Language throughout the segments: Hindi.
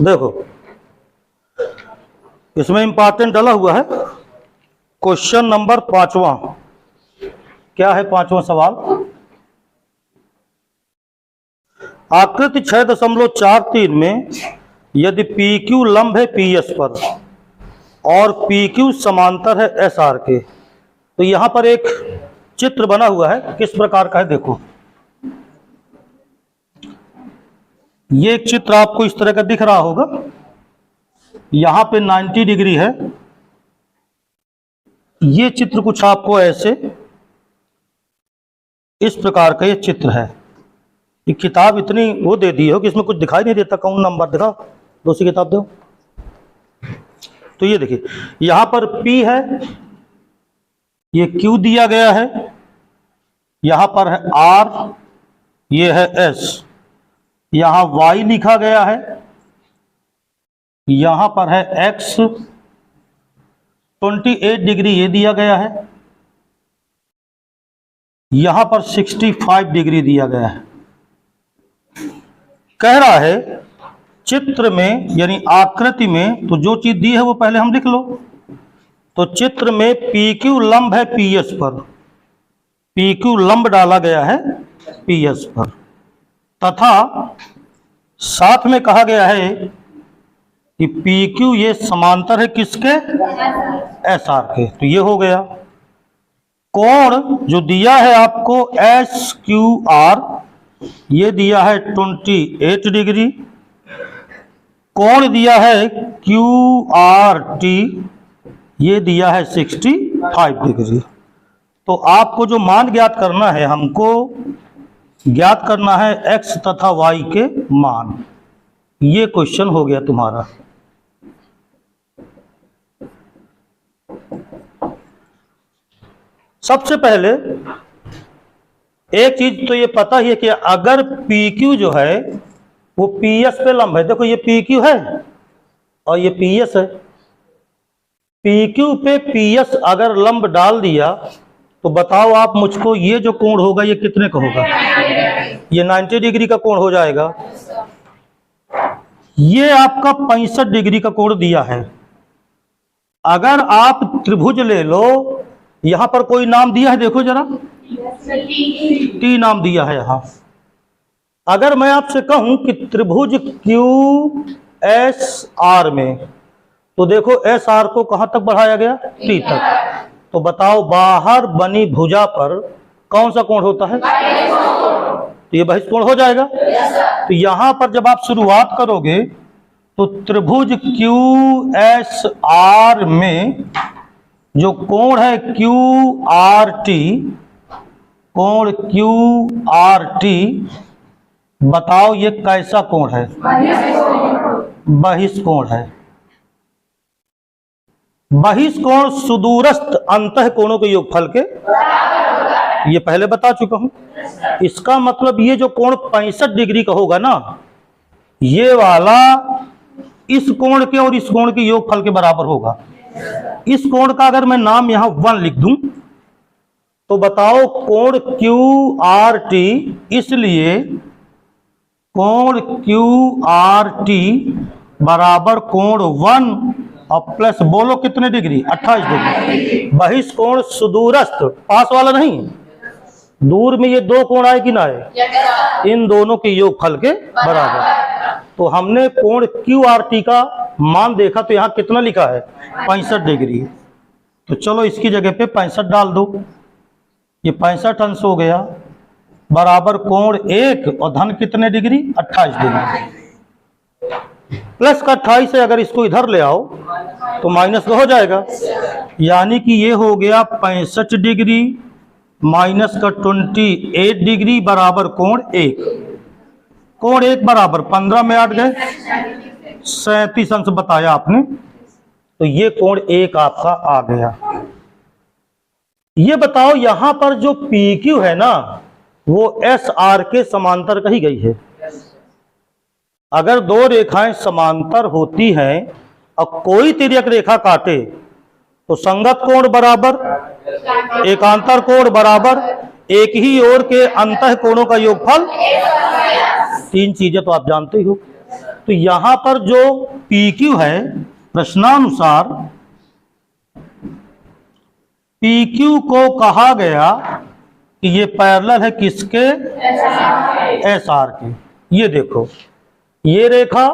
देखो इसमें इंपॉर्टेंट डाला हुआ है क्वेश्चन नंबर 5वां। क्या है 5वां सवाल? आकृति 6.43 में यदि PQ लंब है PS पर और PQ समांतर है SR के, तो यहां पर एक चित्र बना हुआ है, किस प्रकार का है देखो। ये एक चित्र आपको इस तरह का दिख रहा होगा। यहां पे 90 डिग्री है। ये चित्र कुछ आपको ऐसे इस प्रकार का ये चित्र है। ये किताब इतनी वो दे दी हो कि इसमें कुछ दिखाई नहीं देता। कौन नंबर दिखा, दूसरी किताब दो। तो ये देखिए यहां पर P है, ये Q दिया गया है, यहां पर है R, ये है S, यहां Y लिखा गया है, यहां पर है X, 28 डिग्री ये दिया गया है, यहां पर 65 डिग्री दिया गया है। कह रहा है चित्र में यानी आकृति में, तो जो चीज दी है वो पहले हम लिख लो। तो चित्र में PQ लंब है PS पर, PQ लंब डाला गया है PS पर, तथा साथ में कहा गया है कि PQ ये समांतर है किसके? SR के। तो ये हो गया। कोण जो दिया है आपको SQR, ये दिया है 28 डिग्री। कोण दिया है QRT, ये दिया है 65 डिग्री। तो आपको जो मान ज्ञात करना है, हमको ज्ञात करना है X तथा Y के मान। ये क्वेश्चन हो गया तुम्हारा। सबसे पहले एक चीज तो ये पता ही है कि अगर PQ जो है वो PS पे लंब है। देखो ये PQ है और ये PS है। PQ पे PS अगर लंब डाल दिया तो बताओ आप मुझको, ये जो कोण होगा ये कितने का होगा? ये 90 डिग्री का कोण हो जाएगा। ये आपका 65 डिग्री का कोण दिया है। अगर आप त्रिभुज ले लो, यहां पर कोई नाम दिया है, देखो जरा, T नाम दिया है यहां। अगर मैं आपसे कहूं कि त्रिभुज QSR में, तो देखो SR को कहां तक बढ़ाया गया? T तक। तो बताओ बाहर बनी भुजा पर कौन सा कोण होता है? तो ये बहिष्कोण हो जाएगा। तो यहां पर जब आप शुरुआत करोगे तो त्रिभुज QSR में जो कोण है QRT, कोण QRT, बताओ ये कैसा कोण है? बहिष्कोण है। बहिष्कोण सुदूरस्थ अंतः कोणों के योगफल के, ये पहले बता चुका हूं। इसका मतलब ये जो कोण 65 डिग्री का होगा ना, ये वाला इस कोण के और इस कोण के योगफल के बराबर होगा। इस कोण का अगर मैं नाम यहां 1 लिख दूं तो बताओ कोण QRT, इसलिए कोण QRT बराबर कोण 1 और प्लस बोलो कितने डिग्री? 28 डिग्री। बहिष्कोण सुदूरस्थ, पास वाला नहीं, दूर में ये दो कोण आए कि ना आए? इन दोनों के योगफल के बराबर। तो हमने कोण QRT का मान देखा, तो यहां कितना लिखा है? 65 डिग्री। तो चलो इसकी जगह पे 65 डाल दो। ये 65 अंश हो गया, बराबर कोण 1 और धन कितने डिग्री? 28 डिग्री। प्लस का 28 है, अगर इसको इधर ले आओ तो माइनस का हो जाएगा। यानी कि ये हो गया 65 डिग्री माइनस का 28 डिग्री बराबर कोण 1। कोण 1 बराबर 15 में 8 गए, 37 अंश बताया आपने। तो ये कोण 1 आपका आ गया। ये बताओ यहां पर जो PQ है ना, वो SR के समांतर कही गई है। अगर दो रेखाएं समांतर होती हैं और कोई तिर्यक रेखा काटे तो संगत कोण बराबर एकांतर कोण बराबर एक ही ओर के अंतः कोणों का योगफल। 3 चीजें तो आप जानते ही हो। तो यहां पर जो PQ है, प्रश्नानुसार PQ को कहा गया कि ये पैरेलल है किसके? SR के। ये देखो, ये रेखा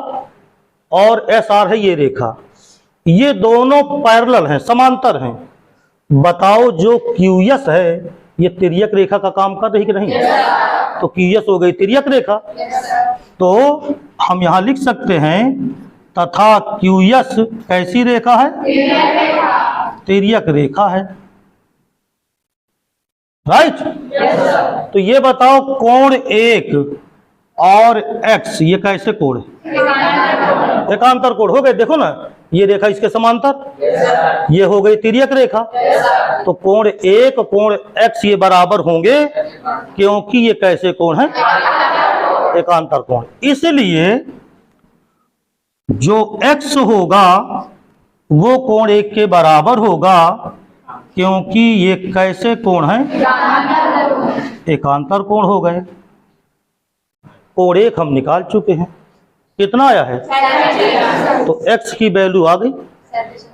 और SR है ये रेखा, ये दोनों पैरेलल हैं, समांतर हैं। बताओ जो QS है ये तिर्यक रेखा का काम कर रही कि नहीं? तो QS हो गई तिर्यक रेखा। तो हम यहां लिख सकते हैं तथा QS कैसी रेखा है? तिर्यक रेखा है। राइट? तो ये बताओ कोण 1 और X ये कैसे कोण है? एकांतर कोण हो गए। देखो ना, ये रेखा इसके समांतर, ये हो गई तिर्यक रेखा। तो कोण 1 कोण X ये बराबर होंगे क्योंकि ये कैसे कोण है? एकांतर कोण। इसलिए जो X होगा वो कोण 1 के बराबर होगा क्योंकि ये कैसे कोण है? एकांतर कोण हो गए। कोण 1 हम निकाल चुके हैं, कितना आया है? तो X की वैल्यू आ गई।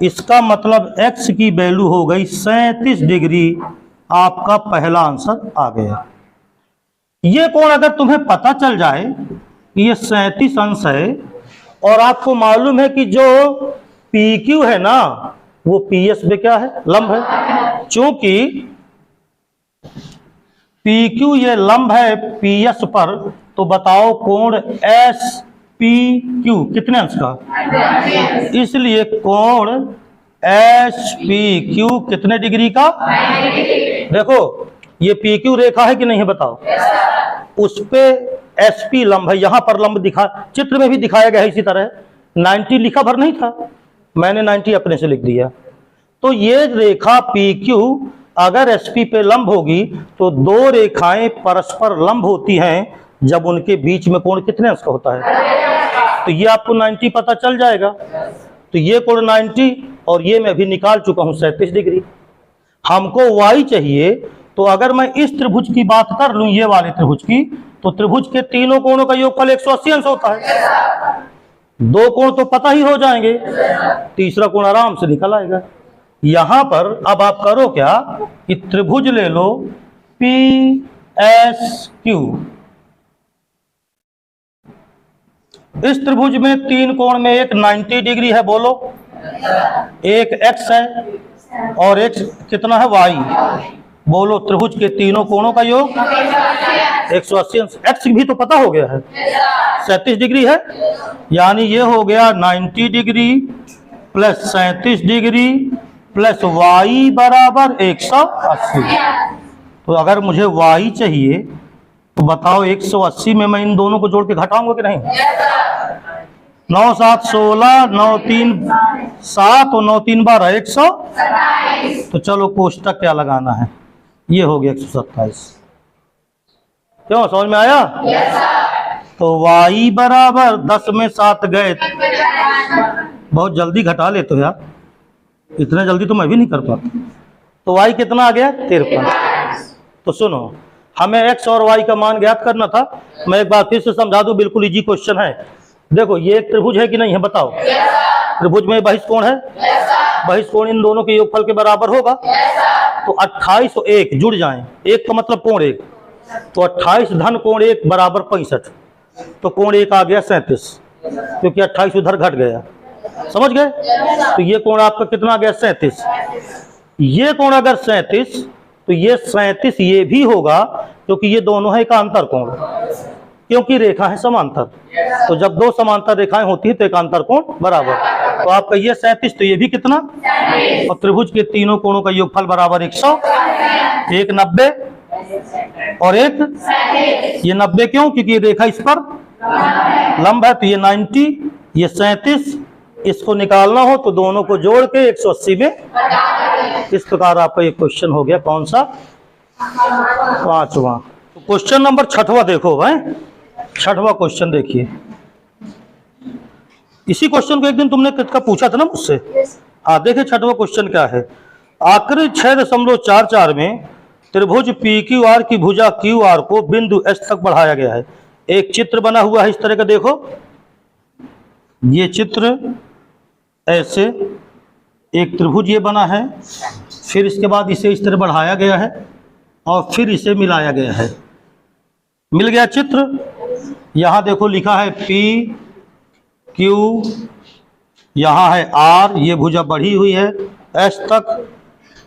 इसका मतलब X की वैल्यू हो गई 37 डिग्री। आपका पहला आंसर आ गया। ये कोण अगर तुम्हें पता चल जाए कि ये 37 अंश है और आपको मालूम है कि जो PQ है ना वो PS में क्या है? लंब है। चूंकि PQ ये लंब है PS पर, तो बताओ कोण SPQ कितने अंश का? इसलिए कोण SPQ कितने डिग्री का? देखो ये PQ रेखा है कि नहीं है बताओ? उस पे SP लंब है। यहां पर लंब दिखा, चित्र में भी दिखाया गया है इसी तरह। 90 लिखा भर नहीं था, मैंने 90 अपने से लिख दिया। तो ये रेखा PQ अगर SP पे लंब होगी तो दो रेखाएं परस्पर लंब होती हैं जब उनके बीच में कोण कितने अंश का होता है? तो ये आपको 90 पता चल जाएगा। तो ये कोण 90 और ये मैं भी निकाल चुका हूं 37 डिग्री। हमको Y चाहिए, तो अगर मैं इस त्रिभुज की बात कर लूं, ये वाले त्रिभुज की, तो त्रिभुज के तीनों कोणों का योगफल 180 अंश होता है। दो कोण तो पता ही हो जाएंगे, तीसरा कोण आराम से निकल आएगा। यहां पर अब आप करो क्या कि त्रिभुज ले लो PSQ। इस त्रिभुज में तीन कोण में एक 90 डिग्री है, बोलो, एक X है और एक कितना है? Y। बोलो त्रिभुज के तीनों कोणों का योग 180 अंश। X भी तो पता हो गया है, 37 डिग्री है, यानी ये हो गया 90 degree plus 37 degree plus Y बराबर 180। तो अगर मुझे Y चाहिए तो बताओ 180 में मैं इन दोनों को जोड़ के घटाऊंगा कि नहीं? 9 7 16, 9 3 7 और 9 3 12, 127। तो चलो कोष्टक क्या लगाना है? ये हो गया 127। क्यों, समझ में आया? तो Y बराबर 10 में 7 गए। बहुत जल्दी घटा लेते हो यार, इतना जल्दी तो मैं भी नहीं कर पाता। तो Y कितना आ गया? 53। तो सुनो, हमें X और Y का मान ज्ञात करना था। मैं एक बार फिर से समझा दूं, बिल्कुल इजी क्वेश्चन है। देखो ये एक त्रिभुज है कि नहीं है बताओ? त्रिभुज में बहिष्कोण है, बहिष्कोण इन दोनों के योगफल के बराबर होगा। तो 28 और 1 जुड़ जाएं, 1 का मतलब कोण 1, तो 28 धन कोण 1 बराबर 65। तो कोण 1 आ गया 37, क्योंकि 28 उधर घट गया। समझ गए? तो ये कोण आपका कितना आ गया? 37। ये कोण अगर 37, तो ये 37 ये भी होगा क्योंकि ये दोनों है एकांतर कोण, क्योंकि रेखा है समांतर। तो जब दो समांतर रेखाएं होती है तो एकांतर कोण बराबर। तो आपका ये 37, तो ये भी कितना? और त्रिभुज के तीनों कोणों का योगफल बराबर 100। एक 90 और एक ये 90, क्यों? क्योंकि ये रेखा इस पर लंब है। तो ये 90, ये 37। इसको निकालना हो तो दोनों को जोड़ के 180 में। इस प्रकार आपका ये क्वेश्चन हो गया कौन सा? 5वां। तो क्वेश्चन नंबर 6वां देखो भाई, 6वां क्वेश्चन देखिए। इसी क्वेश्चन को एक दिन तुमने किसका पूछा था ना मुझसे? हाँ, देखिए 6वां क्वेश्चन क्या है। आकृति 6.44 में त्रिभुज PQR की भुजा QR को बिंदु S तक बढ़ाया गया है। एक चित्र बना हुआ है इस तरह का, देखो ये चित्र ऐसे एक त्रिभुज ये बना है, फिर इसके बाद इसे इस तरह बढ़ाया गया है और फिर इसे मिलाया गया है। मिल गया चित्र। यहाँ देखो लिखा है P Q, यहाँ है R, ये भुजा बढ़ी हुई है S तक,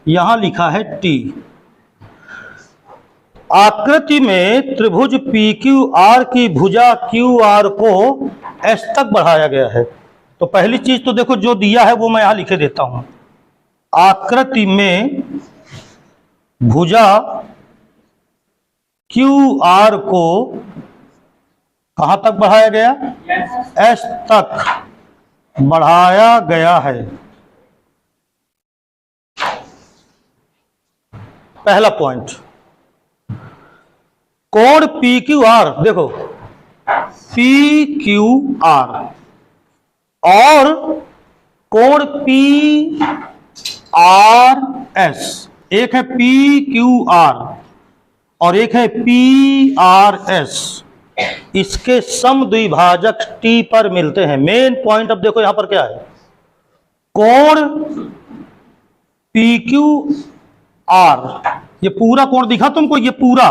यहाँ लिखा है T। आकृति में त्रिभुज PQR की भुजा QR को S तक बढ़ाया गया है। तो पहली चीज तो देखो जो दिया है वो मैं यहां लिखे देता हूं। आकृति में भुजा QR को कहां तक बढ़ाया गया? S तक बढ़ाया गया है। पहला पॉइंट। कोण PQR, देखो PQR और कोण PRS, एक है PQR और एक है PRS, इसके समद्विभाजक T पर मिलते हैं। मेन पॉइंट अब देखो यहां पर क्या है, कोण PQR, ये पूरा कोण दिखा तुमको, ये पूरा,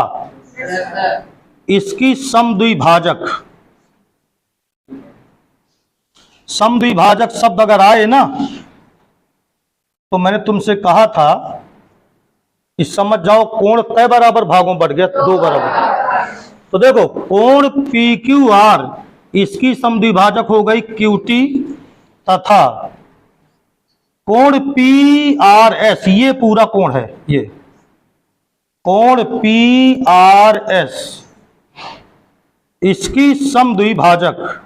इसकी समद्विभाजक, समद्विभाजक शब्द अगर आए ना तो मैंने तुमसे कहा था कि समझ जाओ कोण कै बराबर भागों बढ़ गया? 2 बराबर। तो देखो कोण PQR, इसकी समद्विभाजक हो गई QT, तथा कोण PRS, ये पूरा कोण है, ये कोण PRS, इसकी समद्विभाजक,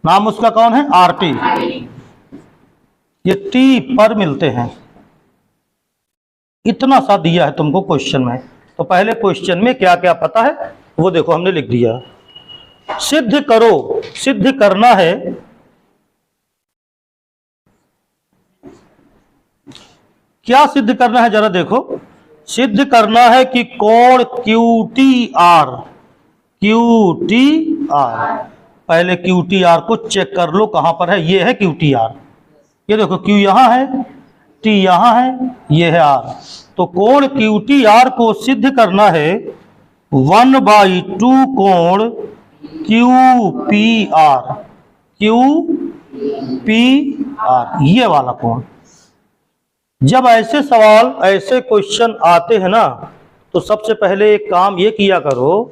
नाम उसका कौन है? RT। ये T पर मिलते हैं। इतना सा दिया है तुमको क्वेश्चन में। तो पहले क्वेश्चन में क्या क्या पता है वो देखो हमने लिख दिया। सिद्ध करो, सिद्ध करना है क्या सिद्ध करना है, जरा देखो। सिद्ध करना है कि कोण QTR, पहले QTR को चेक कर लो कहां पर है। ये है QTR, ये देखो Q यहां है, T यहां है, ये है R। तो कोण QTR को सिद्ध करना है 1/2 कोण QPR, ये वाला कोण। जब ऐसे सवाल, ऐसे क्वेश्चन आते हैं ना, तो सबसे पहले एक काम ये किया करो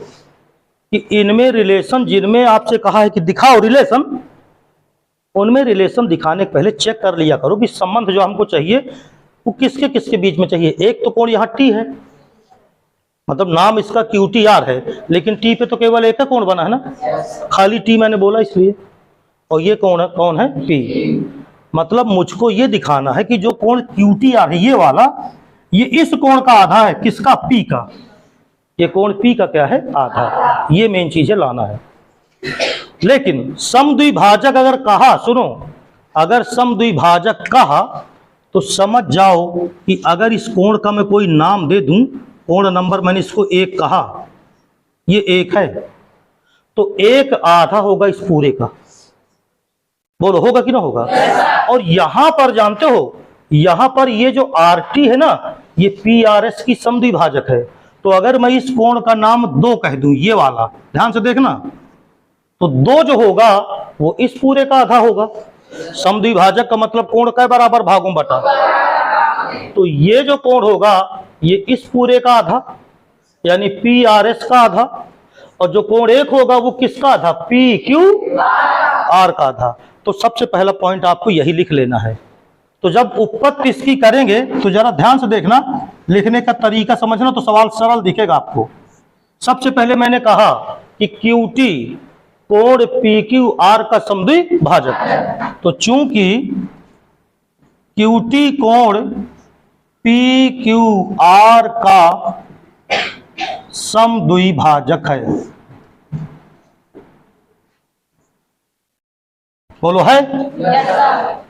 कि इनमें रिलेशन, जिनमें आपसे कहा है कि दिखाओ रिलेशन, उनमें रिलेशन दिखाने के पहले चेक कर लिया करो कि संबंध जो हमको चाहिए वो किसके किसके बीच में चाहिए। एक तो कोण यहाँ T है, मतलब नाम इसका QTR है, लेकिन T पे तो केवल एक कोण बना है ना, खाली T मैंने बोला इसलिए। और ये कोण है, कौन है? P। मतलब मुझको ये दिखाना है कि जो कोण QTR है ये वाला, ये इस कोण का आधा है, किसका? P का। ये कोण P का क्या है? आधा। ये मेन चीज है, लाना है। लेकिन समद्विभाजक अगर कहा, सुनो, अगर समद्विभाजक कहा तो समझ जाओ कि अगर इस कोण का मैं कोई नाम दे दूं, कोण नंबर मैंने इसको 1 कहा, ये 1 है, तो 1 आधा होगा इस पूरे का। बोलो होगा कि ना होगा? और यहां पर जानते हो, यहां पर ये जो RT है ना, ये PRS की समद्विभाजक है। तो अगर मैं इस कोण का नाम 2 कह दूं, ये वाला, ध्यान से देखना, तो 2 जो होगा वो इस पूरे का आधा होगा। समद्विभाजक का मतलब कोण कै बराबर भागों बटा। तो ये जो कोण होगा ये इस पूरे का आधा, यानी PRS का आधा, और जो कोण 1 होगा वो किसका आधा? PQR का आधा। तो सबसे पहला पॉइंट आपको यही लिख लेना है। तो जब उपपत्ति इसकी करेंगे तो जरा ध्यान से देखना, लिखने का तरीका समझना, तो सवाल सरल दिखेगा आपको। सबसे पहले मैंने कहा कि QT कोण PQR का समद्विभाजक है। तो चूंकि QT कोण PQR का समद्विभाजक है, बोलो है?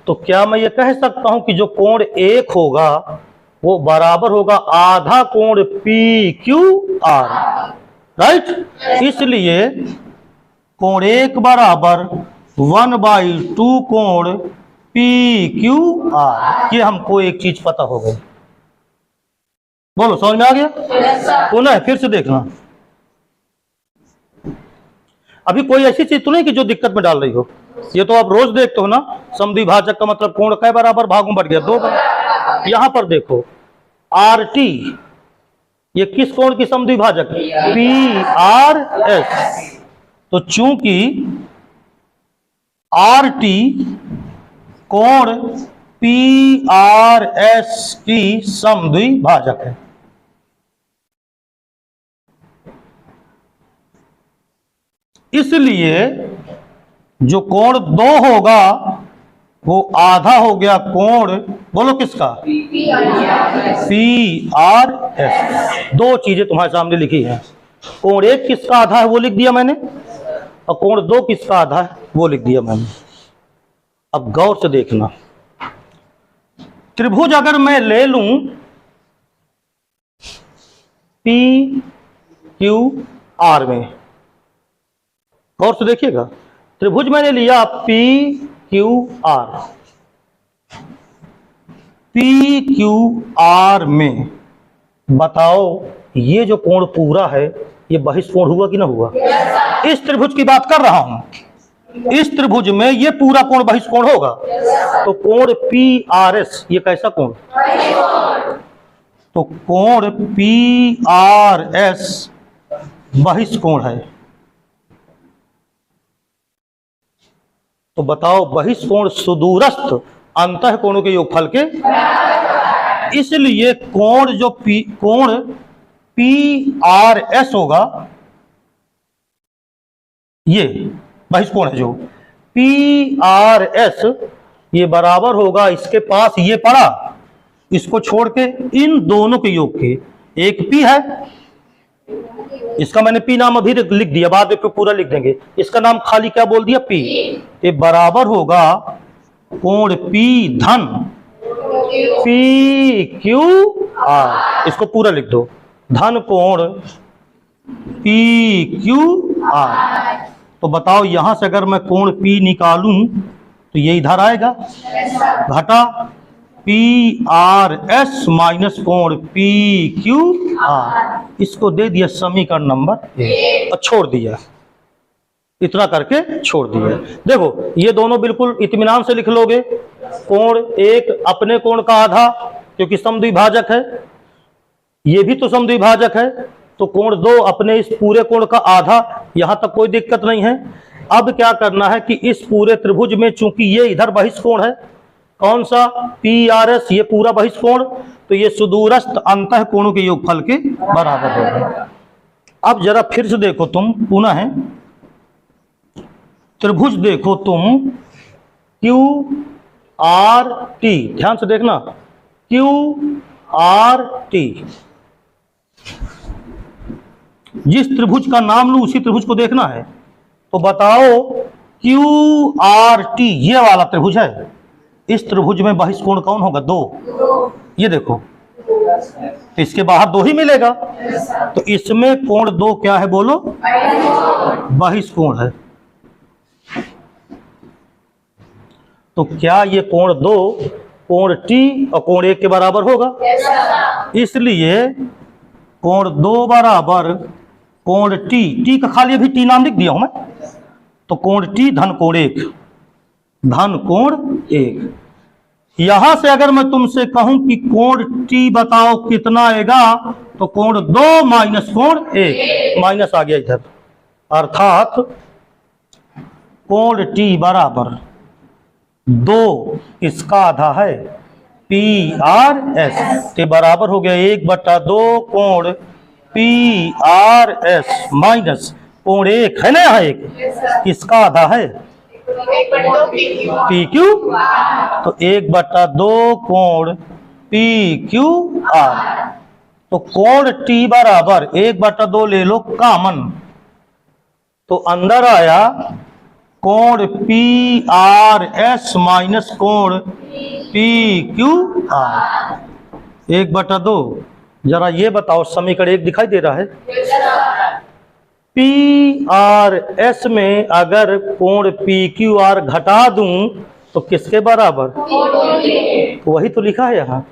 तो क्या मैं ये कह सकता हूं कि जो कोण 1 होगा वो बराबर होगा आधा कोण PQR, राइट? इसलिए कोण 1 बराबर 1/2 कोण PQR। ये हमको एक चीज पता हो गई। बोलो समझ में आ गया? पुनः फिर से देखना। अभी कोई ऐसी चीज तो नहीं कि जो दिक्कत में डाल रही हो। ये तो आप रोज देखते हो ना, समद्विभाजक का मतलब कोण कै बराबर भागों बढ़ गया 2 बराबर। यहां पर देखो RT, ये किस कोण की समद्विभाजक? PRS। तो चूंकि RT कोण PRS की समद्विभाजक है, इसलिए जो कोण 2 होगा वो आधा हो गया कोण, बोलो किसका? PRS। 2 चीजें तुम्हारे सामने लिखी हैं। कोण 1 किसका आधा है वो लिख दिया मैंने, और कोण 2 किसका आधा है वो लिख दिया मैंने। अब गौर से देखना, त्रिभुज अगर मैं ले लूं PQR में, गौर से देखिएगा, त्रिभुज मैंने लिया PQR में, बताओ ये जो कोण पूरा है ये बहिष्कोण हुआ कि ना हुआ? इस त्रिभुज की बात कर रहा हूं, इस त्रिभुज में ये पूरा कोण बहिष्कोण होगा। तो कोण PRS ये कैसा कोण? तो कोण PRS बहिष्कोण है। तो बताओ बहिष्कोण सुदूरस्थ अंतः कोणों के योगफल के, इसलिए कोण जो कोण PRS होगा, ये बहिष्कोण है जो PRS, ये बराबर होगा, इसके पास ये पड़ा, इसको छोड़ के इन दोनों के योग के, एक P है, इसका मैंने P नाम अभी लिख दिया, बाद में पूरा लिख देंगे, इसका नाम खाली क्या बोल दिया? P। ये बराबर होगा कोण P धन PQR, इसको पूरा लिख दो, धन कोण PQR। तो बताओ यहां से अगर मैं कोण P निकालूं तो ये इधर आएगा, घटा PRS माइनस कोण PQR, इसको दे दिया समीकरण नंबर 1 और छोड़ दिया, इतना करके छोड़ दिया। देखो ये दोनों बिल्कुल इत्मीनान से लिख लोगे, कोण 1 अपने कोण का आधा क्योंकि समद्विभाजक है, ये भी तो समद्विभाजक है, तो कोण 2 अपने इस पूरे कोण का आधा, यहां तक कोई दिक्कत नहीं है। अब क्या करना है कि इस पूरे त्रिभुज में चूंकि ये इधर बहिष्कोण है, कौन सा? PRS, ये पूरा बहिष्कोण, तो ये सुदूरस्थ अंतः कोणों के योगफल के बराबर होगा। अब जरा फिर से देखो तुम, पुनः है त्रिभुज देखो तुम QRT, ध्यान से देखना, QRT, जिस त्रिभुज का नाम लूं उसी त्रिभुज को देखना है। तो बताओ QRT ये वाला त्रिभुज है, इस त्रिभुज में बहिष्कोण कौन होगा? 2। ये देखो इसके बाहर 2 ही मिलेगा, तो इसमें कोण 2 क्या है बोलो? बहिष्कोण है। तो क्या ये कोण 2 कोण T और कोण 1 के बराबर होगा? इसलिए कोण 2 बराबर कोण T का खाली अभी T नाम लिख दिया हूं मैं, तो कोण T धन कोण 1, धन कोण 1। यहां से अगर मैं तुमसे कहूं कि कोण T बताओ कितना आएगा, तो कोण 2 माइनस कोण 1, माइनस आ गया इधर, अर्थात कोण T बराबर 2 इसका आधा है PRS के बराबर हो गया 1/2 कोण PRS माइनस कोण 1 है ना, यहाँ 1 इसका आधा है PQ, तो 1/2 कोण PQR। तो कोण T बराबर 1/2 ले लो कॉमन, तो अंदर आया कोण PRS माइनस कोण PQR 1/2। जरा ये बताओ, समीकरण 1 दिखाई दे रहा है? PRS में अगर कोण PQR घटा दूं तो किसके बराबर? वही तो लिखा है यहाँ।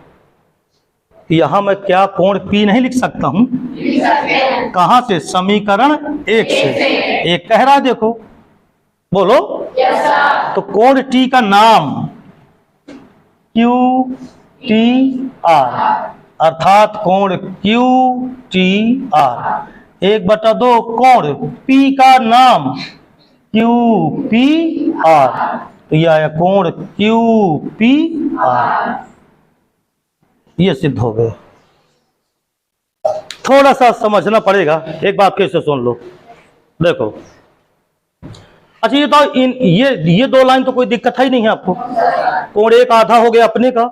यहां मैं क्या कोण P नहीं लिख सकता हूं? कहां से? समीकरण 1 से। एक कह रहा देखो, बोलो। तो कोण T का नाम QTR, अर्थात कोण QTR 1/2 कोण P का नाम QPR, तो यह आया कोण QPR। ये सिद्ध हो गए। थोड़ा सा समझना पड़ेगा, एक बात कैसे सुन लो। देखो, अच्छा ये तो ये 2 लाइन तो कोई दिक्कत ही नहीं है आपको। कोण 1 आधा हो गया अपने का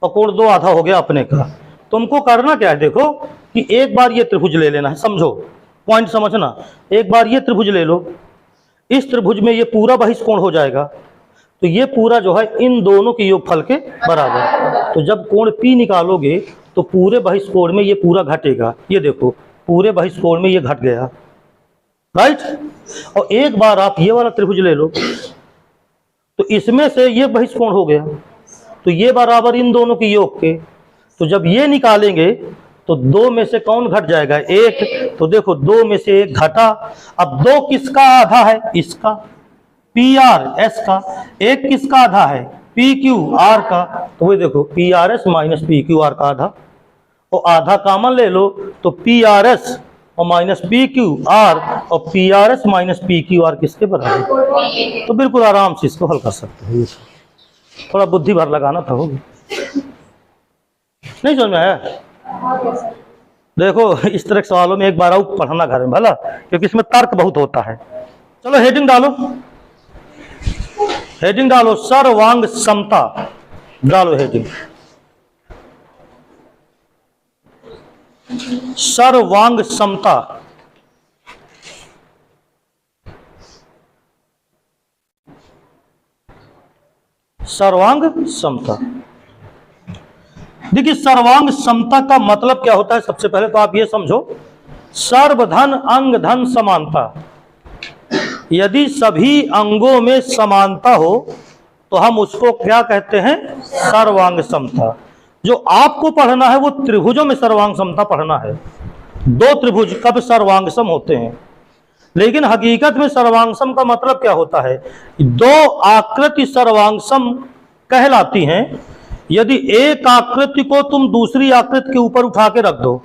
और कोण 2 आधा हो गया अपने का। तुमको करना क्या है, देखो कि एक बार ये त्रिभुज ले लेना है, समझो, पॉइंट समझना। एक बार ये त्रिभुज ले लो, इस त्रिभुज में ये पूरा बहिष्कोण हो जाएगा, तो ये पूरा जो है इन दोनों के योगफल के बराबर। तो जब कोण P निकालोगे तो पूरे बहिष्कोण में ये पूरा घटेगा। ये देखो, पूरे बहिष्कोण में ये घट गया, राइट। और एक बार आप ये वाला त्रिभुज ले लो, तो इसमें से ये बहिष्कोण हो गया, तो ये बराबर इन दोनों के योग के। तो जब ये निकालेंगे तो 2 में से कौन घट जाएगा? 1। तो देखो 2 में से 1 घटा। अब 2 किसका आधा है? इसका, PRS का। 1 किसका आधा है? PQR का। तो वही देखो, PRS माइनस PQR का आधा, और आधा कॉमन ले लो तो PRS और माइनस PQR, और PRS माइनस PQR किसके बराबर? तो बिल्कुल आराम से इसको हल कर सकते हो। थोड़ा बुद्धि भर लगाना था, होगी नहीं समझ में आया? देखो, इस तरह के सवालों में एक बार और पढ़ना घर में भला, क्योंकि इसमें तर्क बहुत होता है। चलो हेडिंग डालो, हेडिंग डालो, सर्वांग समता डालो हेडिंग। सर्वांग समता। सर्वांग समता। देखिए, सर्वांग समता का मतलब क्या होता है? सबसे पहले तो आप ये समझो, सर्वधन अंग धन समानता। यदि सभी अंगों में समानता हो तो हम उसको क्या कहते हैं? सर्वांग समता। जो आपको पढ़ना है वो त्रिभुजों में सर्वांग समता पढ़ना है। 2 त्रिभुज कब सर्वांगसम होते हैं? लेकिन हकीकत में सर्वांगसम का मतलब क्या होता है? 2 आकृति सर्वांगसम कहलाती हैं यदि एक आकृति को तुम दूसरी आकृति के ऊपर उठा के रख दो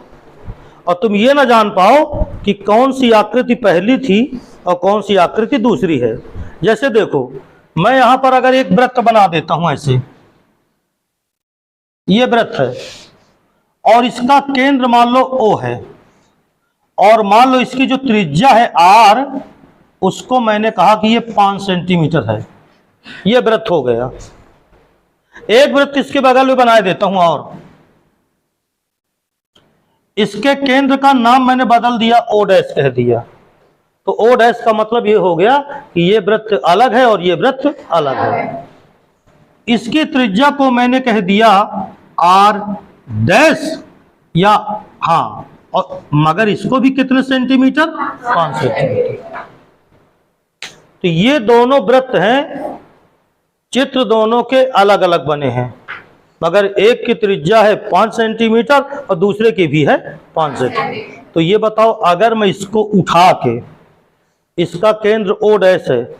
और तुम ये ना जान पाओ कि कौन सी आकृति पहली थी और कौन सी आकृति दूसरी है। जैसे देखो, मैं यहां पर अगर एक वृत्त बना देता हूं, ऐसे ये वृत्त है और इसका केंद्र मान लो O है, और मान लो इसकी जो त्रिज्या है R, उसको मैंने कहा कि ये 5 सेंटीमीटर है। ये वृत्त हो गया। एक वृत्त इसके बगल में बना देता हूं और इसके केंद्र का नाम मैंने बदल दिया, O डैश कह दिया। तो O डैश का मतलब ये हो गया कि ये वृत्त अलग है और ये वृत्त अलग है। इसकी त्रिज्या को मैंने कह दिया R डैश, या हाँ, और मगर इसको भी कितने सेंटीमीटर? 5 सेंटीमीटर। तो ये दोनों वृत्त हैं, चित्र दोनों के अलग अलग बने हैं, मगर एक की त्रिज्या है 5 सेंटीमीटर और दूसरे की भी है 5 सेंटीमीटर। तो ये बताओ, अगर मैं इसको उठा के, इसका केंद्र O डैश है,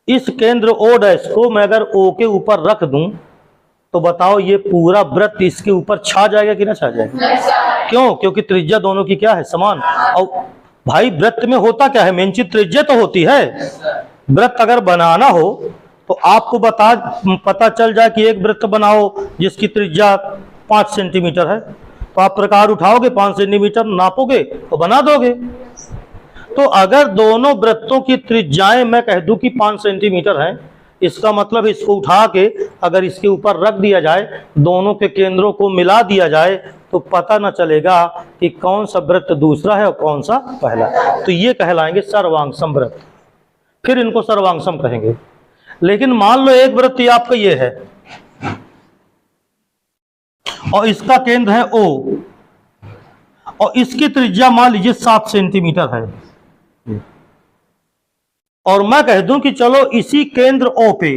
इस केंद्र O डैश को मैं अगर O के ऊपर रख दूं तो बताओ ये पूरा वृत्त इसके ऊपर छा जाएगा कि ना छा जाएगा? क्यों? क्योंकि त्रिज्या दोनों की क्या है? समान। और भाई वृत्त में होता क्या है? मेन चीज त्रिज्या तो होती है। वृत्त अगर बनाना हो तो आपको पता चल जाए कि एक वृत्त बनाओ जिसकी त्रिज्या 5 सेंटीमीटर है, तो आप प्रकार उठाओगे, 5 सेंटीमीटर नापोगे तो बना दोगे। तो अगर दोनों वृत्तों की त्रिज्याएं मैं कह दूं कि 5 सेंटीमीटर हैं, इसका मतलब इसको उठा के अगर इसके ऊपर रख दिया जाए, दोनों के केंद्रों को मिला दिया जाए, तो पता न चलेगा कि कौन सा वृत्त दूसरा है और कौन सा पहला। तो ये कहलाएंगे सर्वांगसम वृत्त, फिर इनको सर्वांगसम कहेंगे। लेकिन मान लो एक वृत्त आपका ये है और इसका केंद्र है O, और इसकी त्रिज्या मान लीजिए 7 सेंटीमीटर है, और मैं कह दूं कि चलो इसी केंद्र O पे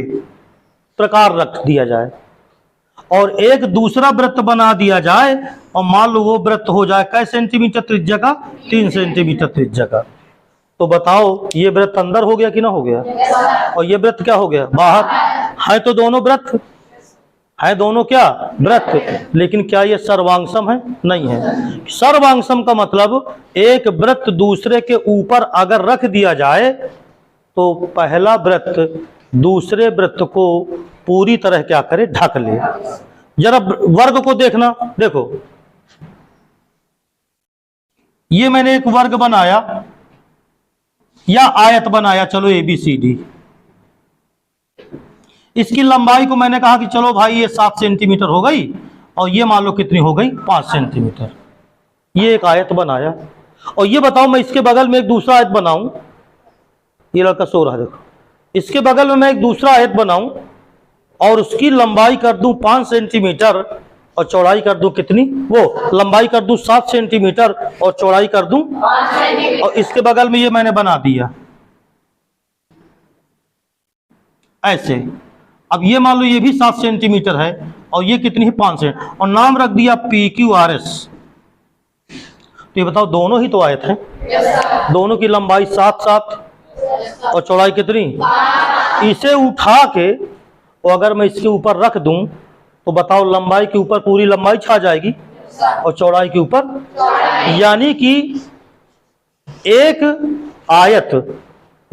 प्रकार रख दिया जाए और एक दूसरा वृत्त बना दिया जाए और मान लो वो वृत्त हो जाए कै सेंटीमीटर त्रिज्या का, 3 सेंटीमीटर त्रिज्या का, तो बताओ ये वृत्त अंदर हो गया कि ना हो गया, और ये वृत्त क्या हो गया, बाहर। है तो दोनों वृत्त, है दोनों क्या वृत्त, लेकिन क्या ये सर्वांगसम है, नहीं है। सर्वांगसम का मतलब एक वृत्त दूसरे के ऊपर अगर रख दिया जाए तो पहला वृत्त दूसरे वृत्त को पूरी तरह क्या करे, ढक ले। जरा वर्ग को देखना, देखो ये मैंने एक वर्ग बनाया या आयत बनाया, चलो ABCD, इसकी लंबाई को मैंने कहा कि चलो भाई ये 7 सेंटीमीटर हो गई और ये मान लो कितनी हो गई, 5 सेंटीमीटर। ये एक आयत बनाया और ये बताओ मैं इसके बगल में एक दूसरा आयत बनाऊं, ये लड़का सो रहा है देखो, इसके बगल में मैं एक दूसरा आयत बनाऊं और उसकी लंबाई कर दूं 5 सेंटीमीटर और चौड़ाई कर दूं कितनी, वो लंबाई कर दूं 7 सेंटीमीटर और चौड़ाई कर दूं 5 सेंटीमीटर, और इसके बगल में ये मैंने बना दिया ऐसे। अब ये मान लो ये भी 7 सेंटीमीटर है और ये कितनी है, 5 सेंटीमीटर, और नाम रख दिया PQRS। तो ये बताओ दोनों ही तो आयत हैं, दोनों की लंबाई 7 और चौड़ाई कितनी, इसे उठा के और अगर मैं इसके ऊपर रख दूं तो बताओ लंबाई के ऊपर पूरी लंबाई छा जाएगी और चौड़ाई के ऊपर, यानी कि एक आयत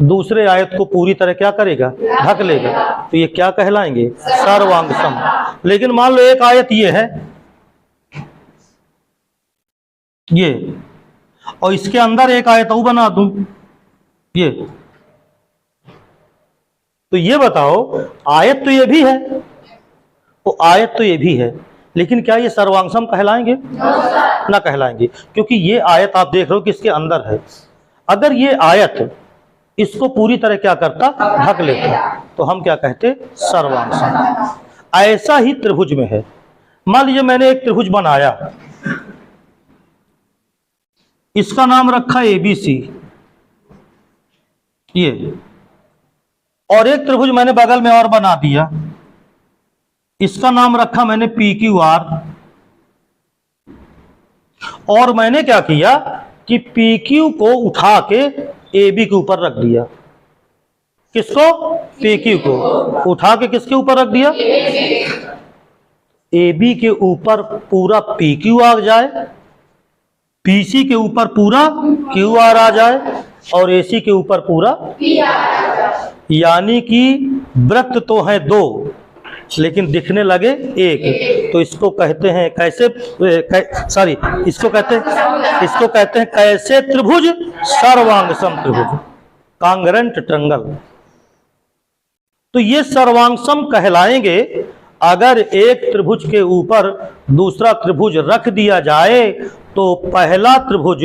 दूसरे आयत को पूरी तरह क्या करेगा, ढक लेगा। तो ये क्या कहलाएंगे, सर्वांगसम। लेकिन मान लो एक आयत ये है, ये, और इसके अंदर एक आयत और बना दूं ये, तो ये बताओ आयत तो ये भी है, तो आयत तो ये भी है, लेकिन क्या ये सर्वांगसम कहलाएंगे, ना कहलाएंगे, क्योंकि ये आयत आप देख रहे हो कि इसके अंदर है। अगर ये आयत इसको पूरी तरह क्या करता, ढक लेता, तो हम क्या कहते, सर्वांगसम। ऐसा ही त्रिभुज में है। मान लीजिए मैंने एक त्रिभुज बनाया, इसका नाम रखा ABC, ये, और एक त्रिभुज मैंने बगल में और बना दिया, इसका नाम रखा मैंने PQR, और मैंने क्या किया कि PQ को उठा के AB के ऊपर रख दिया। किसको, PQ को उठा के किसके ऊपर रख दिया, AB के ऊपर पूरा PQ आ जाए, PC के ऊपर पूरा QR आ जाए और AC के ऊपर पूरा PR, यानी कि वृत्त तो है 2 लेकिन दिखने लगे एक। तो इसको कहते हैं कैसे, इसको कहते हैं कैसे त्रिभुज, सर्वांगसम त्रिभुज, कांग्रेंट ट्रायंगल। तो ये सर्वांगसम कहलाएंगे अगर एक त्रिभुज के ऊपर दूसरा त्रिभुज रख दिया जाए तो पहला त्रिभुज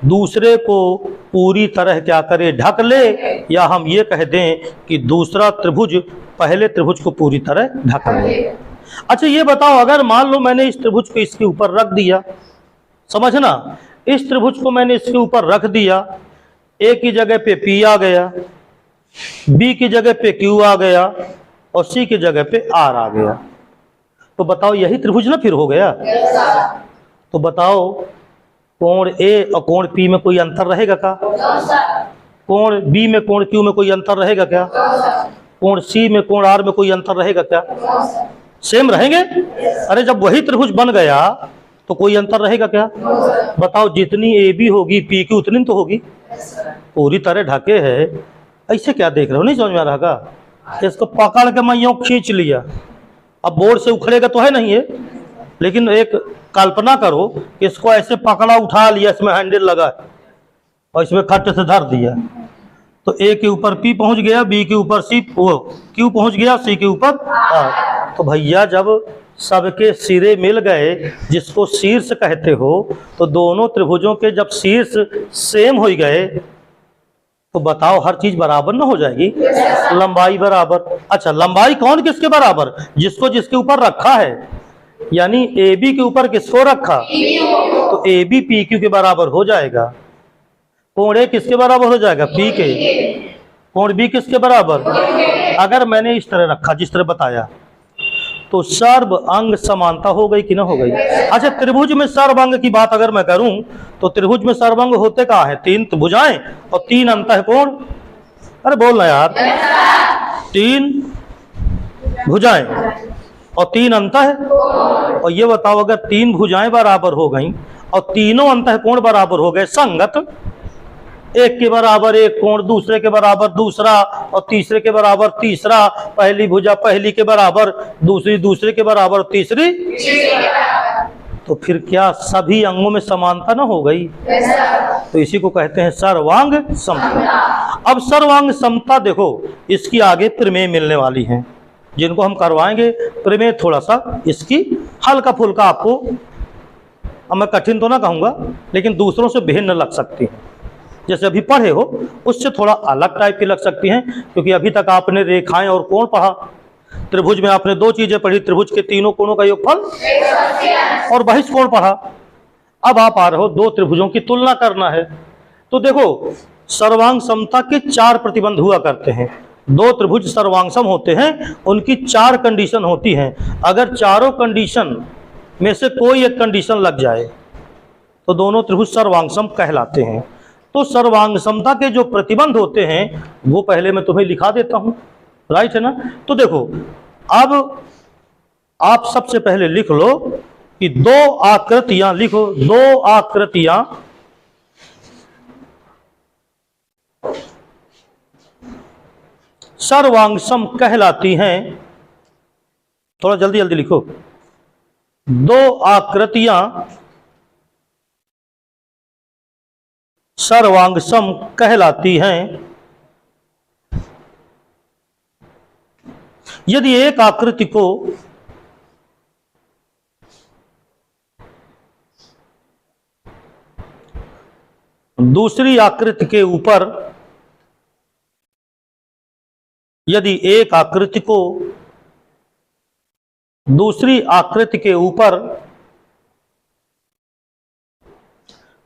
दूसरे को पूरी तरह क्या करे, ढक ले, या हम ये कह दें कि दूसरा त्रिभुज पहले त्रिभुज को पूरी तरह ढक ले। अच्छा ये बताओ, अगर मान लो मैंने इस त्रिभुज को इसके ऊपर रख दिया, समझना, इस त्रिभुज को मैंने इसके ऊपर रख दिया, A की जगह पे P आ गया, B की जगह पे Q आ गया और C की जगह पे R आ गया, तो बताओ यही त्रिभुज ना फिर हो गया। तो बताओ कोण A और कोण P में कोई अंतर रहेगा क्या, कोण B में कोण Q में कोई अंतर रहेगा क्या, कोण C में कोण R में कोई अंतर रहेगा क्या, सेम रहेंगे। अरे जब वही त्रिभुज बन गया तो कोई अंतर रहेगा क्या, बताओ जितनी AB होगी PQ उतनी तो होगी, पूरी तरह ढके है। ऐसे क्या देख रहे हो, नहीं समझ में आ रहा का, इसको पकड़ के मैं यूं खींच लिया, अब बोर्ड से उखड़ेगा तो है नहीं है, लेकिन एक कल्पना करो कि इसको ऐसे पकड़ा उठा लिया, इसमें हैंडल लगा और इसमें खट से धर दिया, तो A के ऊपर P पहुंच गया, B के ऊपर C, वो Q पहुंच गया, C के ऊपर R। तो भैया जब सबके सिरे मिल गए, जिसको शीर्ष कहते हो, तो दोनों त्रिभुजों के जब शीर्ष सेम हो गए तो बताओ हर चीज बराबर ना हो जाएगी, लंबाई बराबर। अच्छा लंबाई कौन किसके बराबर, जिसको जिसके ऊपर रखा है, यानी AB के ऊपर किसको रखा, तो AB PQ के बराबर हो जाएगा, कोण A किसके बराबर हो जाएगा, P के, कोण बी किसके बराबर, अगर मैंने इस तरह रखा जिस तरह बताया तो सर्व अंग समानता हो गई कि ना हो गई। अच्छा, त्रिभुज में सर्वांग की बात अगर मैं करूं तो त्रिभुज में सर्वांग होते कहाँ है, 3 भुजाएं और 3 अंतःकोण। अरे बोल ना यार, 3 भुजाएं और 3 अंतः। और ये बताओ अगर 3 भुजाएं बराबर हो गई और तीनों अंतःकोण बराबर हो गए संगत, एक के बराबर एक कोण, दूसरे के बराबर दूसरा और तीसरे के बराबर तीसरा, पहली भुजा पहली के बराबर, दूसरी दूसरे के बराबर, तीसरी, तो फिर क्या सभी अंगों में समानता ना हो गई। तो इसी को कहते हैं सर्वांग समता। अब सर्वांग समता देखो, इसकी आगे प्रमेय मिलने वाली है जिनको हम करवाएंगे। प्रमेय थोड़ा सा इसकी हल्का फुल्का आपको, अब मैं कठिन तो ना कहूंगा लेकिन दूसरों से भिन्न लग सकती है। जैसे अभी पढ़े हो उससे थोड़ा अलग टाइप की लग सकती हैं, क्योंकि अभी तक आपने रेखाएं और कोण पढ़ा। त्रिभुज में आपने 2 चीजें पढ़ी, त्रिभुज के तीनों कोणों का योगफल और बहिष्कोण पढ़ा। अब आप आ रहे हो 2 त्रिभुजों की तुलना करना है। तो देखो, सर्वांग समता के 4 प्रतिबंध हुआ करते हैं। 2 त्रिभुज सर्वांग सम होते हैं, उनकी 4 कंडीशन होती हैं। अगर चारों कंडीशन में से कोई एक कंडीशन लग जाए तो दोनों त्रिभुज सर्वांग सम कहलाते हैं। तो सर्वांग समता के जो प्रतिबंध होते हैं वो पहले मैं तुम्हें लिखा देता हूं, राइट है ना। तो देखो, अब आप सबसे पहले लिख लो कि 2 आकृतियां लिखो, 2 आकृतियां सर्वांग सम कहलाती हैं। थोड़ा जल्दी जल्दी लिखो। 2 आकृतियां सर्वांग सम कहलाती हैं यदि एक आकृति को दूसरी आकृति के ऊपर, यदि एक आकृति को दूसरी आकृति के ऊपर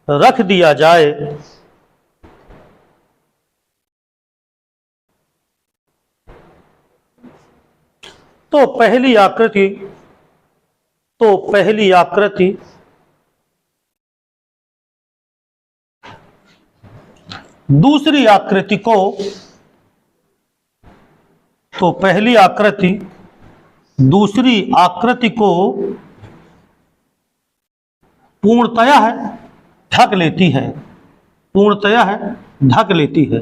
रख दिया जाए तो पहली आकृति दूसरी आकृति को, तो पहली आकृति दूसरी आकृति को पूर्णतया है ढक लेती है, पूर्णतया है ढक लेती है।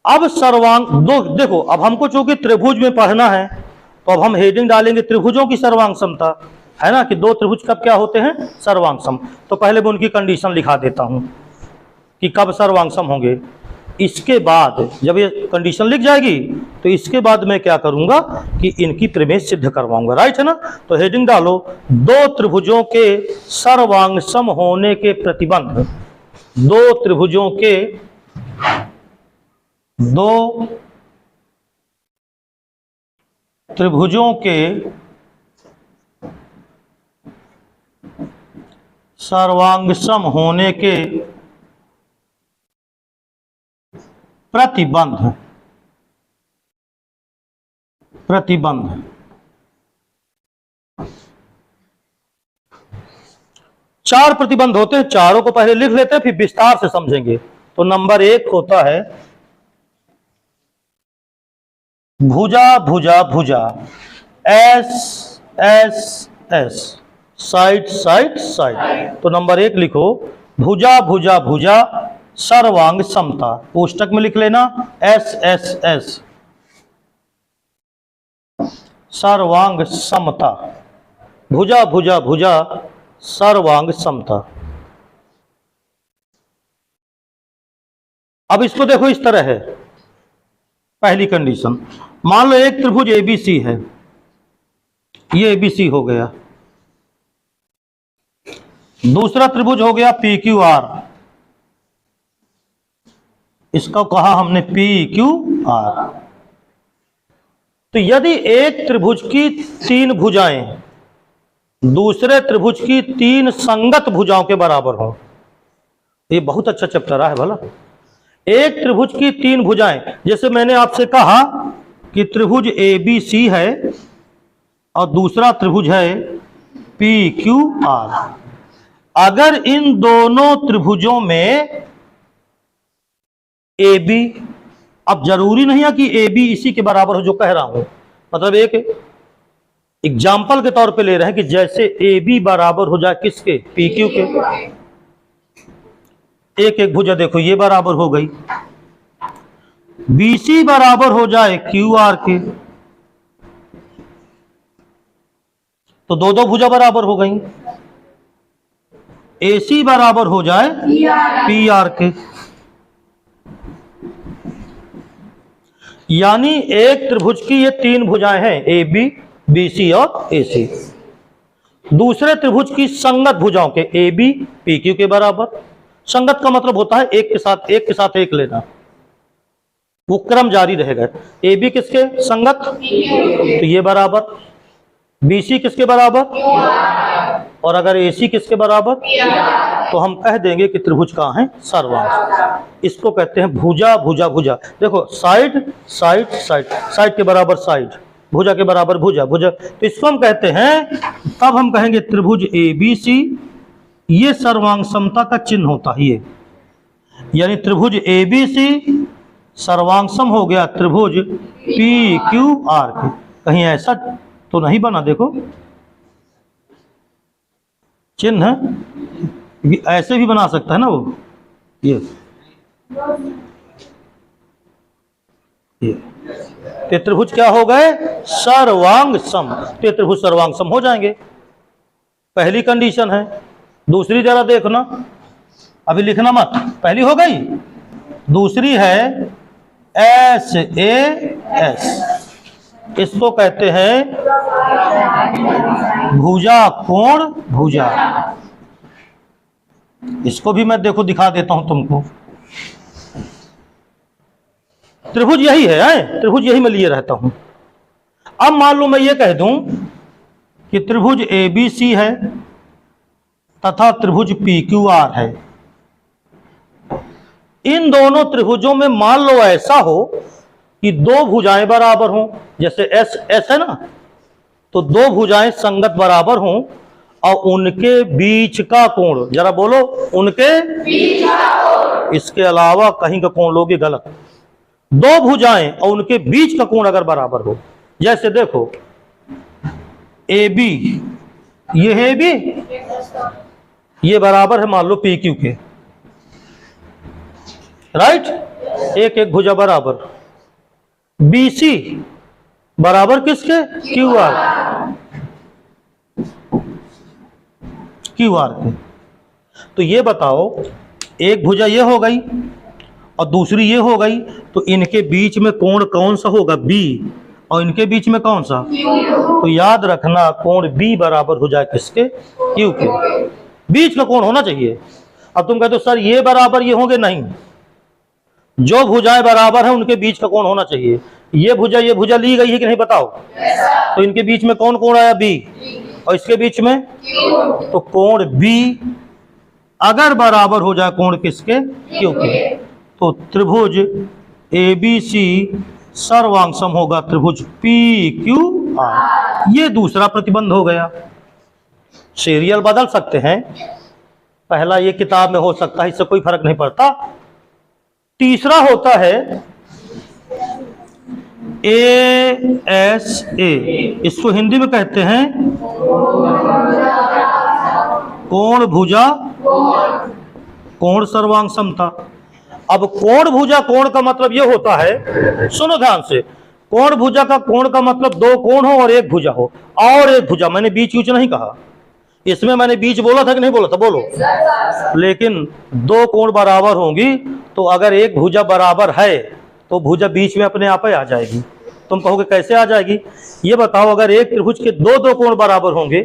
अब सर्वांग दो देखो, अब हमको चूंकि त्रिभुज में पढ़ना है तो अब हम हेडिंग डालेंगे त्रिभुजों की सर्वांग समता, है ना, कि 2 त्रिभुज कब क्या होते हैं, सर्वांग सम। तो पहले मैं उनकी कंडीशन लिखा देता हूं कि कब सर्वांग सम होंगे। इसके बाद जब ये कंडीशन लिख जाएगी तो इसके बाद मैं क्या करूंगा कि इनकी प्रमेय सिद्ध करवाऊंगा, राइट है ना। तो हेडिंग डालो 2 त्रिभुजों के सर्वांग सम होने के प्रतिबंध। 2 त्रिभुजों के 2 त्रिभुजों के सर्वांग सम होने के प्रतिबंध। 4 प्रतिबंध होते हैं, चारों को पहले लिख लेते हैं फिर विस्तार से समझेंगे। तो नंबर 1 होता है भुजा भुजा भुजा, S S S, side side side. तो नंबर 1 लिखो भुजा भुजा भुजा सर्वांग समता, कोष्टक में लिख लेना एस एस एस, सर्वांग समता, भुजा भुजा भुजा सर्वांग समता। अब इसको देखो इस तरह है, पहली कंडीशन मान लो एक त्रिभुज एबीसी है, ये एबीसी हो गया, दूसरा त्रिभुज हो गया पी क्यू आर, इसका कहा हमने पी क्यू आर। तो यदि एक त्रिभुज की 3 भुजाएं दूसरे त्रिभुज की 3 संगत भुजाओं के बराबर हो। ये बहुत अच्छा चैप्टर है भला। एक त्रिभुज की 3 भुजाएं, जैसे मैंने आपसे कहा कि त्रिभुज ABC है और दूसरा त्रिभुज है PQR। अगर इन दोनों त्रिभुजों में AB, अब जरूरी नहीं है कि AB इसी के बराबर हो जो कह रहा हूं, मतलब एक एग्जाम्पल के तौर पे ले रहे हैं कि जैसे AB बराबर हो जाए किसके, PQ के। एक एक भुजा देखो ये बराबर हो गई, BC बराबर हो जाए QR के, तो दो दो भुजा बराबर हो गई। AC बराबर हो जाए PR के, यानी एक त्रिभुज की ये 3 भुजाएं हैं, AB, BC और AC। दूसरे त्रिभुज की संगत भुजाओं के AB PQ के बराबर। संगत का मतलब होता है एक के साथ एक लेना, वो क्रम जारी रहेगा। AB किसके संगत, तो ये बराबर। BC किसके बराबर, और अगर AC किसके बराबर, तो हम कह देंगे कि त्रिभुज कहाँ है, सर्वांश। इसको कहते हैं भुजा भुजा भुजा। देखो साइड साइड साइड, साइड के बराबर साइड, भुजा के बराबर भुजा भुजा, तो इसको हम कहते हैं, तब हम कहेंगे त्रिभुज ABC, ये सर्वांग समता का चिन्ह होता है ये, यानी त्रिभुज ABC सर्वांगसम हो गया त्रिभुज PQR के। कहीं ऐसा तो नहीं बना, देखो चिन्ह ऐसे भी बना सकता है ना वो, ये ते त्रिभुज क्या हो गए, सर्वांग सम। ते त्रिभुज सर्वांग सम हो जाएंगे, पहली कंडीशन है। दूसरी जरा देखना, अभी लिखना मत, पहली हो गई। दूसरी है SAS, इसको कहते हैं भुजा कोण भुजा। इसको भी मैं देखो दिखा देता हूं तुमको। त्रिभुज यही है, त्रिभुज यही मैं लिए रहता हूं। अब मान लो मैं ये कह दूं कि त्रिभुज ABC है तथा त्रिभुज PQR है। इन दोनों त्रिभुजों में मान लो ऐसा हो कि दो भुजाएं बराबर हों, जैसे S है ना, तो दो भुजाएं संगत बराबर हों और उनके बीच का कोण, जरा बोलो, उनके बीच का कोण, इसके अलावा कहीं का कोण लोगे गलत। दो भुजाएं और उनके बीच का कोण अगर बराबर हो, जैसे देखो AB, ये है AB, ये बराबर है मान लो PQ के, राइट, एक एक भुजा बराबर। BC बराबर किसके, QR के। तो ये बताओ, एक भुजा ये हो गई और दूसरी ये हो गई, तो इनके बीच में कोण कौन सा होगा, B, और इनके बीच में कौन सा, तो याद रखना कोण B बराबर हो जाए किसके, Q के। बीच का कोण होना चाहिए। अब तुम कहते हो सर ये बराबर ये होंगे, नहीं, जो भुजाएं बराबर हैं उनके बीच का कोण होना चाहिए। ये भुजा ली गई है कि नहीं बताओ, तो इनके बीच में कौन कोण आया, B, और इसके बीच में, तो कोण B अगर बराबर हो जाए कोण किसके, Q के, तो त्रिभुज ABC सर्वांगसम होगा त्रिभुज PQR। ये दूसरा प्रतिबंध हो गया। सीरियल बदल सकते हैं, पहला ये किताब में हो सकता है, इससे कोई फर्क नहीं पड़ता। तीसरा होता है ASA, इसको हिंदी में कहते हैं कोण भुजा कोण सर्वांग समता। अब कोण भुजा कोण का मतलब यह होता है, सुनो ध्यान से, कोण भुजा का कोण का मतलब दो कोण हो और एक भुजा हो, और एक भुजा, मैंने बीच यूच नहीं कहा, इसमें मैंने बीच बोला था कि नहीं बोला था, बोलो। लेकिन दो कोण बराबर होंगी, तो अगर एक भुजा बराबर है तो भुजा बीच में अपने आप ही आ जाएगी। तुम कहोगे कैसे आ जाएगी, ये बताओ। अगर एक त्रिभुज के दो दो कोण बराबर होंगे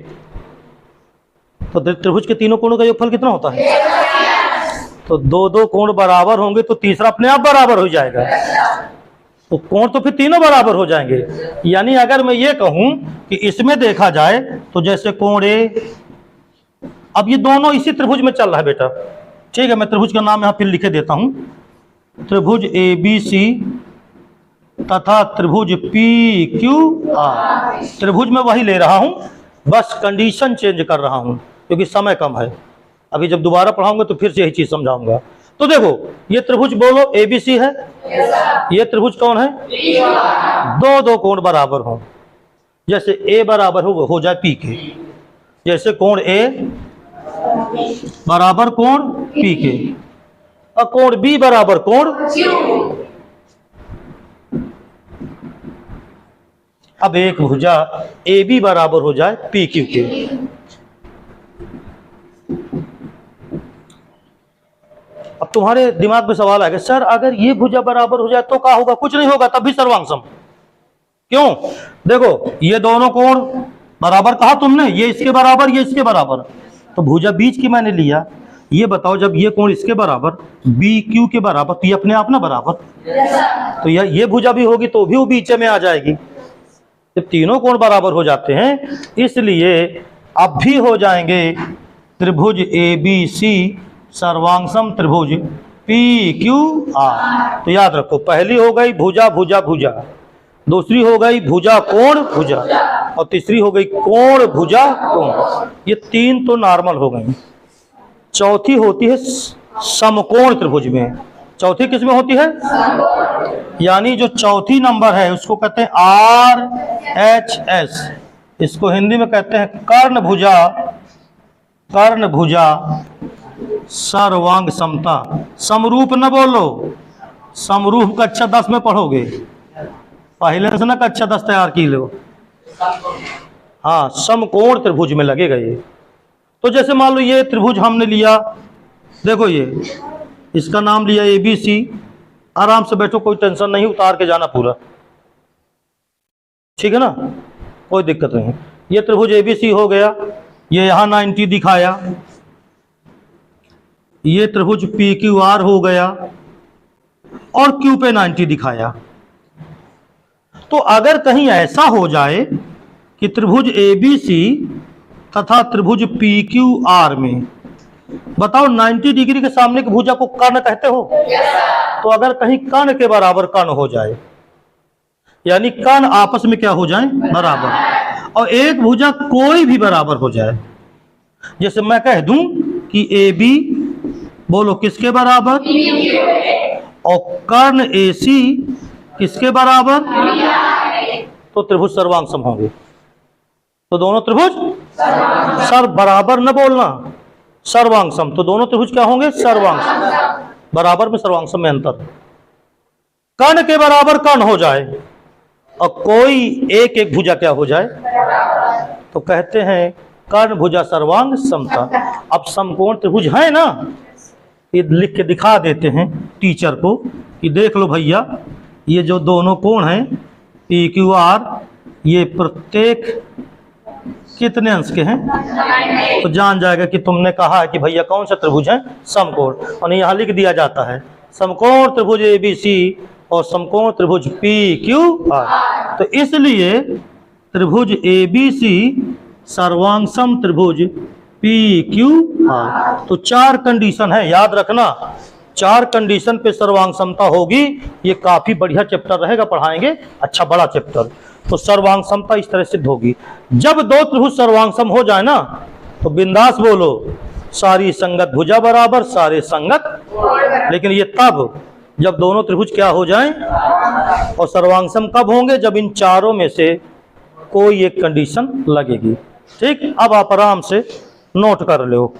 तो त्रिभुज के तीनों कोणों का योगफल कितना होता है, तो दो दो कोण बराबर होंगे तो तीसरा अपने आप बराबर हो जाएगा। तो कोण तो फिर तीनों बराबर हो जाएंगे। यानी अगर मैं ये कहूं कि इसमें देखा जाए तो जैसे कोण ए, अब ये दोनों इसी त्रिभुज में चल रहा है बेटा, ठीक है। मैं त्रिभुज का नाम यहां फिर लिखे देता हूं, त्रिभुज ABC तथा त्रिभुज PQR। त्रिभुज में वही ले रहा हूं, बस कंडीशन चेंज कर रहा हूं क्योंकि समय कम है। अभी जब दोबारा पढ़ाऊंगा तो फिर से यही चीज समझाऊंगा। तो देखो ये त्रिभुज बोलो ABC है, ये त्रिभुज कौन है, दो दो कोण बराबर हो, जैसे A बराबर हो जाए P के, जैसे कोण A बराबर कोण P के और कोण B बराबर कोण Q। अब एक भुजा AB बराबर हो जाए PQ के, अब तुम्हारे दिमाग में सवाल आएगा, सर अगर ये भुजा बराबर हो जाए तो क्या होगा? कुछ नहीं होगा, तब भी सर्वांग सम। क्यों? देखो ये दोनों कोण बराबर कहा तुमने, ये इसके बराबर, ये इसके बराबर, तो भुजा बीच की मैंने लिया। ये बताओ जब ये कोण इसके बराबर BQ के बराबर, तो ये अपने आप ना बराबर, तो ये भुजा भी होगी तो भी वो बीच में आ जाएगी। जब तीनों कोण बराबर हो जाते हैं इसलिए अब भी हो जाएंगे त्रिभुज ABC सर्वांगसम त्रिभुज PQR। तो याद रखो, पहली हो गई भुजा भुजा भुजा, दूसरी हो गई भुजा कोण भुजा, और तीसरी हो गई कोण भुजा कोण। ये तीन तो नॉर्मल हो गई। चौथी होती है समकोण त्रिभुज में। चौथी किस में होती है? यानी जो चौथी नंबर है उसको कहते हैं RHS, इसको हिंदी में कहते हैं कर्ण भुजा, कर्ण भुजा सर्वांग समता। समरूप न बोलो, समरूप कक्षा 10 में पढ़ोगे, पहले से ना कक्षा 10 तैयार की लो। हाँ, समकोण त्रिभुज में लगेगा ये। तो जैसे मान लो ये त्रिभुज हमने लिया, देखो ये इसका नाम लिया ABC, आराम से बैठो, कोई टेंशन नहीं, उतार के जाना पूरा, ठीक है ना, कोई दिक्कत नहीं। ये त्रिभुज ABC हो गया, ये यहाँ 90 दिखाया। ये त्रिभुज PQR हो गया और Q पे 90 दिखाया। तो अगर कहीं ऐसा हो जाए कि त्रिभुज ABC तथा त्रिभुज PQR में, बताओ 90 डिग्री के सामने की भुजा को कर्ण कहते हो? तो अगर कहीं कर्ण के बराबर कर्ण हो जाए, यानी कर्ण आपस में क्या हो जाए? बराबर, और एक भुजा कोई भी बराबर हो जाए, जैसे मैं कह दूं कि AB बोलो किसके बराबर, और कर्ण AC किसके बराबर, तो त्रिभुज सर्वांग सम होंगे। तो दोनों त्रिभुज सर बराबर न बोलना, सर्वांग सम। तो दोनों त्रिभुज क्या होंगे? सर्वांग सम। बराबर में सर्वांग सम में अंतर। कर्ण के बराबर कर्ण हो जाए और कोई एक एक भुजा क्या हो जाए, तो कहते हैं कर्ण भुजा सर्वांग समता। अब समकोण त्रिभुज है ना, ये लिख के दिखा देते हैं टीचर को कि देख लो भैया, ये जो दोनों कोण हैं PQR, ये प्रत्येक कितने अंश के हैं, तो जान जाएगा कि तुमने कहा है कि भैया कौन सा त्रिभुज है? समकोण। और यहाँ लिख दिया जाता है समकोण त्रिभुज ABC और समकोण त्रिभुज PQR। तो इसलिए त्रिभुज ABC सर्वांग सम त्रिभुज PQR। तो 4 कंडीशन है, याद रखना, 4 कंडीशन पे सर्वांग समता होगी। ये काफी बढ़िया चैप्टर रहेगा, पढ़ाएंगे, अच्छा बड़ा चैप्टर। तो सर्वांग समता इस तरह सिद्ध होगी। जब दो त्रिभुज सर्वांग सम हो जाए ना, तो बिंदास बोलो सारी संगत भुजा बराबर, सारे संगत। लेकिन ये तब जब दोनों त्रिभुज क्या हो जाएं, और सर्वांग सम कब होंगे? जब इन चारों में से कोई एक कंडीशन लगेगी। ठीक, अब आप आराम से नोट कर लो।